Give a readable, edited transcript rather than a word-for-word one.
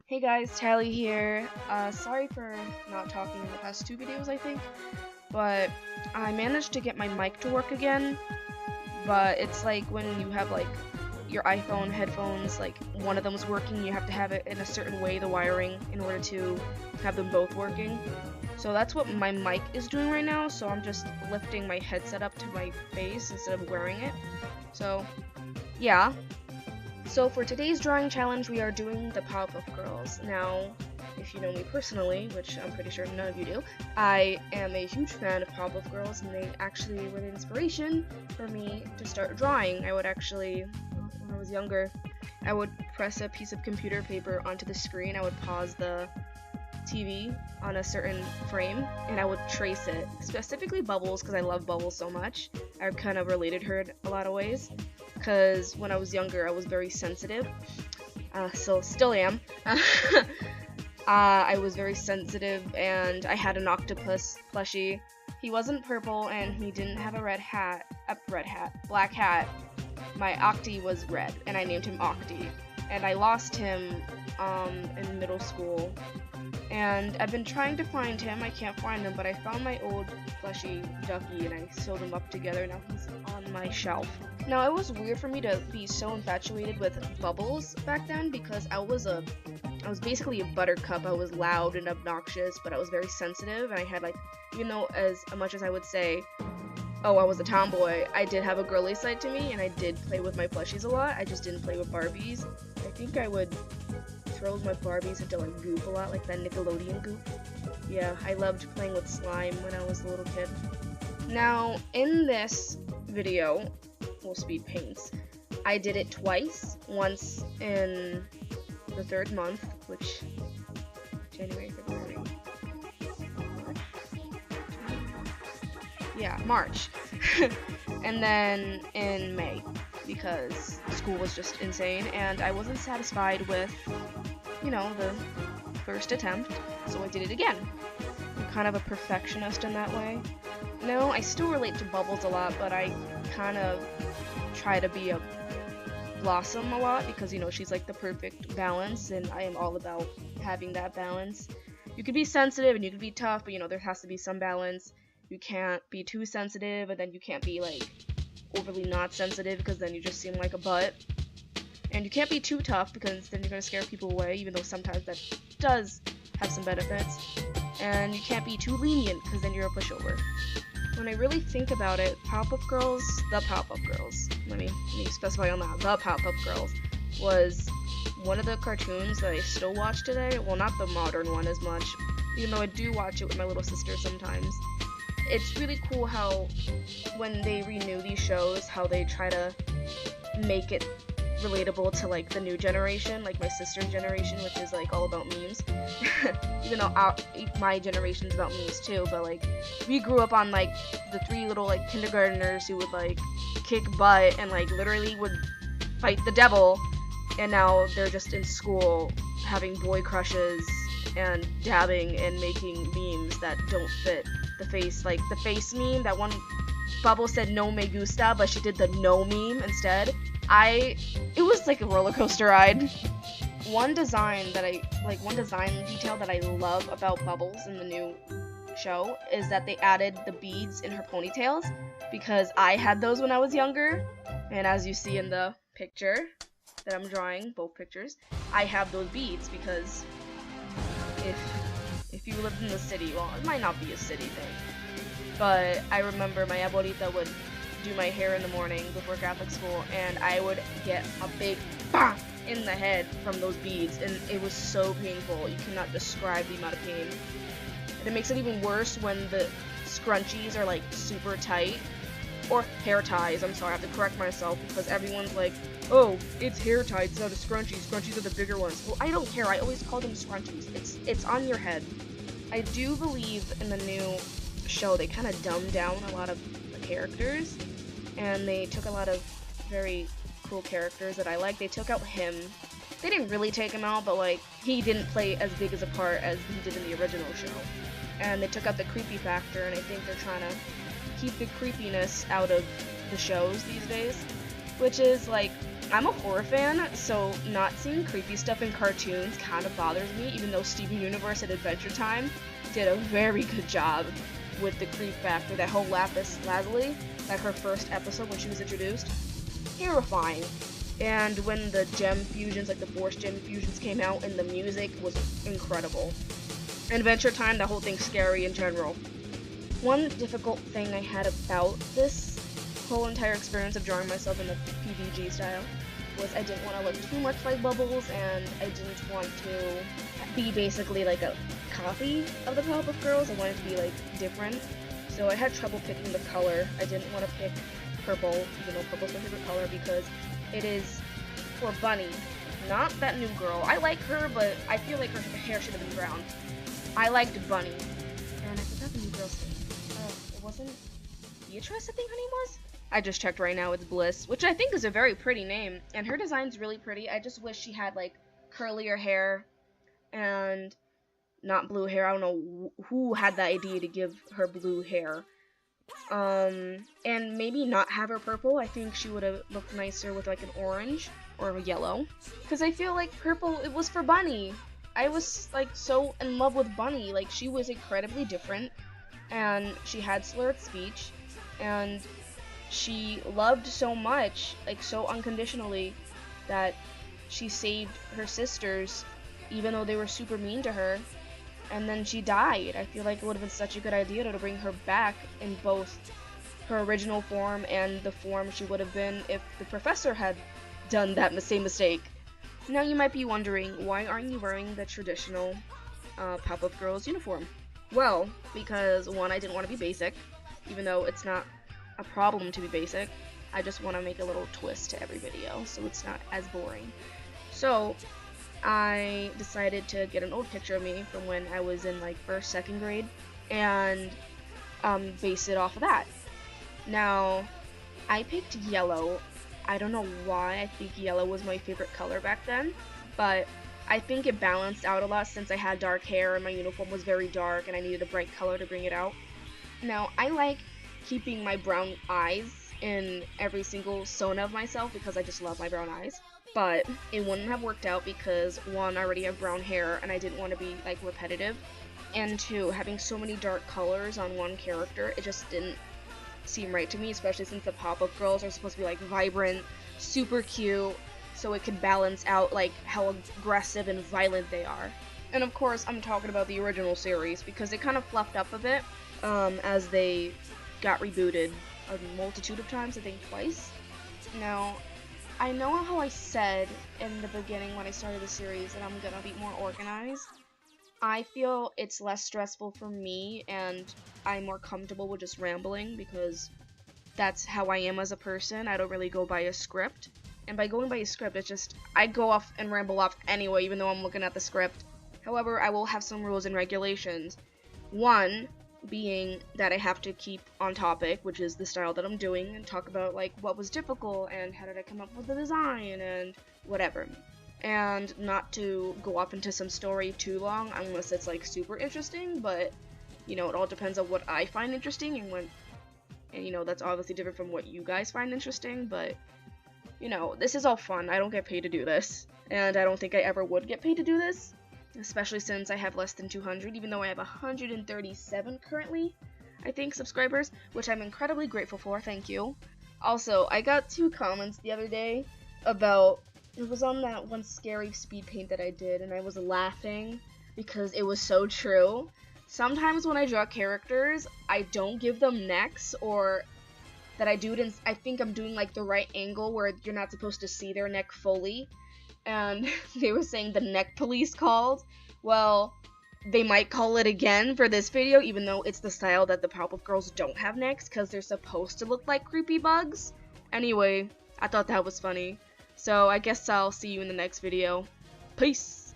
Hey guys, Tally here. Sorry for not talking in the past two videos, I think, but I managed to get my mic to work again, but it's like when you have like your iPhone headphones, like one of them is working, you have to have it in a certain way, the wiring, in order to have them both working. So that's what my mic is doing right now, so I'm just lifting my headset up to my face instead of wearing it. So, yeah. So for today's drawing challenge, we are doing the Powerpuff Girls. Now, if you know me personally, which I'm pretty sure none of you do, I am a huge fan of Powerpuff Girls, and they actually were the inspiration for me to start drawing. I would actually, when I was younger, I would press a piece of computer paper onto the screen, I would pause the TV on a certain frame, and I would trace it, specifically Bubbles, because I love Bubbles so much. I kind of related her in a lot of ways, because when I was younger, I was very sensitive, so still am. I was very sensitive, and I had an octopus plushie. He wasn't purple, and he didn't have a black hat. My Octi was red, and I named him Octi, and I lost him in middle school. And I've been trying to find him, I can't find him, but I found my old plushie ducky and I sewed them up together. Now he's on my shelf. Now it was weird for me to be so infatuated with Bubbles back then because I was basically a buttercup. I was loud and obnoxious, but I was very sensitive, and I had even though as much as I would say, oh, I was a tomboy, I did have a girly side to me, and I did play with my plushies a lot. I just didn't play with Barbies. I think I would throw my Barbies into goop a lot, like that Nickelodeon goop. Yeah, I loved playing with slime when I was a little kid. Now, in this video, we'll speed paints, I did it twice. Once in the third month, which January, February, March. And then in May, because school was just insane and I wasn't satisfied with the first attempt, so I did it again. I'm kind of a perfectionist in that way. No, I still relate to Bubbles a lot, but I kind of try to be a Blossom a lot because, she's like the perfect balance, and I am all about having that balance. You could be sensitive and you could be tough, but, there has to be some balance. You can't be too sensitive, and then you can't be, overly not sensitive because then you just seem like a butt. And you can't be too tough because then you're going to scare people away, even though sometimes that does have some benefits. And you can't be too lenient because then you're a pushover. When I really think about it, the Powerpuff Girls, let me specify on that, the Powerpuff Girls was one of the cartoons that I still watch today. Well, not the modern one as much, even though I do watch it with my little sister sometimes. It's really cool how when they renew these shows, how they try to make it relatable to the new generation, like my sister's generation, which is all about memes. Even though my generation's about memes too, but we grew up on the three little kindergartners who would kick butt and literally would fight the devil, and now they're just in school having boy crushes and dabbing and making memes that don't fit the face. The face meme, that one Bubble said no me gusta, but she did the no meme instead. It was like a roller coaster ride. One design detail that I love about Bubbles in the new show is that they added the beads in her ponytails, because I had those when I was younger, and as you see in the picture that I'm drawing, both pictures, I have those beads because if you lived in the city, well, it might not be a city thing, but I remember my abuelita would do my hair in the morning before Catholic school, and I would get a big bang in the head from those beads, and it was so painful. You cannot describe the amount of pain. And it makes it even worse when the scrunchies are super tight, or hair ties. I'm sorry, I have to correct myself because everyone's like, oh, it's hair ties, it's not a scrunchie. Scrunchies are the bigger ones. Well, I don't care. I always call them scrunchies. It's on your head. I do believe in the new show they kind of dumbed down a lot of the characters, and they took a lot of very cool characters that I like. They took out him. They didn't really take him out, but he didn't play as big as a part as he did in the original show. And they took out the creepy factor, and I think they're trying to keep the creepiness out of the shows these days, which is I'm a horror fan, so not seeing creepy stuff in cartoons kind of bothers me, even though Steven Universe at Adventure Time did a very good job with the creep factor. That whole Lapis Lazuli, like her first episode when she was introduced, terrifying. And when the gem fusions, like the Force gem fusions came out, and the music was incredible. Adventure Time, the whole thing's scary in general. One difficult thing I had about this whole entire experience of drawing myself in the PVG style was I didn't want to look too much like Bubbles, and I didn't want to be basically like a copy of the Powerpuff Girls. I wanted to be like different, so I had trouble picking the color. I didn't want to pick purple, even though purple's my favorite color, because it is for Bunny, not that new girl. I like her, but I feel like her hair should have been brown. I liked Bunny, and I forgot the new girl's name. It wasn't Beatrice, I think her name was? I just checked right now, it's Bliss, which I think is a very pretty name, and her design's really pretty. I just wish she had, like, curlier hair, and not blue hair. I don't know who had the idea to give her blue hair. And maybe not have her purple. I think she would have looked nicer with, like, an orange or a yellow. Because I feel like purple, it was for Bunny. I was, like, so in love with Bunny. Like, she was incredibly different, and she had slurred speech, and she loved so much, like so unconditionally, that she saved her sisters even though they were super mean to her, and then she died. I feel like it would have been such a good idea to bring her back in both her original form and the form she would have been if the professor had done that same mistake. Now you might be wondering, why aren't you wearing the traditional Powerpuff Girls uniform? Well, because one, I didn't want to be basic, even though it's not a problem to be basic. I just want to make a little twist to every video, so it's not as boring. So I decided to get an old picture of me from when I was in like first, second grade, and base it off of that. Now, I picked yellow. I don't know why. I think yellow was my favorite color back then, but I think it balanced out a lot since I had dark hair and my uniform was very dark and I needed a bright color to bring it out. Now, I like keeping my brown eyes in every single Sona of myself because I just love my brown eyes, but it wouldn't have worked out because one, I already have brown hair and I didn't want to be like repetitive, and two, having so many dark colors on one character, it just didn't seem right to me, especially since the Powerpuff Girls are supposed to be like vibrant, super cute, so it could balance out like how aggressive and violent they are. And of course I'm talking about the original series because they kind of fluffed up a bit as they got rebooted a multitude of times, I think twice. Now, I know how I said in the beginning when I started the series that I'm gonna be more organized. I feel it's less stressful for me and I'm more comfortable with just rambling because that's how I am as a person. I don't really go by a script. And by going by a script, it's just, I go off and ramble off anyway, even though I'm looking at the script. However, I will have some rules and regulations. One being that I have to keep on topic, which is the style that I'm doing, and talk about like what was difficult and how did I come up with the design and whatever. And not to go off into some story too long unless it's like super interesting, but you know, it all depends on what I find interesting and you know, that's obviously different from what you guys find interesting, but you know, this is all fun. I don't get paid to do this, and I don't think I ever would get paid to do this, especially since I have less than 200, even though I have 137 currently, I think, subscribers, which I'm incredibly grateful for, thank you. Also, I got 2 comments the other day about, it was on that one scary speed paint that I did, and I was laughing because it was so true. Sometimes when I draw characters, I don't give them necks, or that I do it in, I think I'm doing like the right angle where you're not supposed to see their neck fully. And they were saying the neck police called. Well, they might call it again for this video, even though it's the style that the Powerpuff Girls don't have necks, because they're supposed to look like creepy bugs. Anyway, I thought that was funny. So I guess I'll see you in the next video. Peace!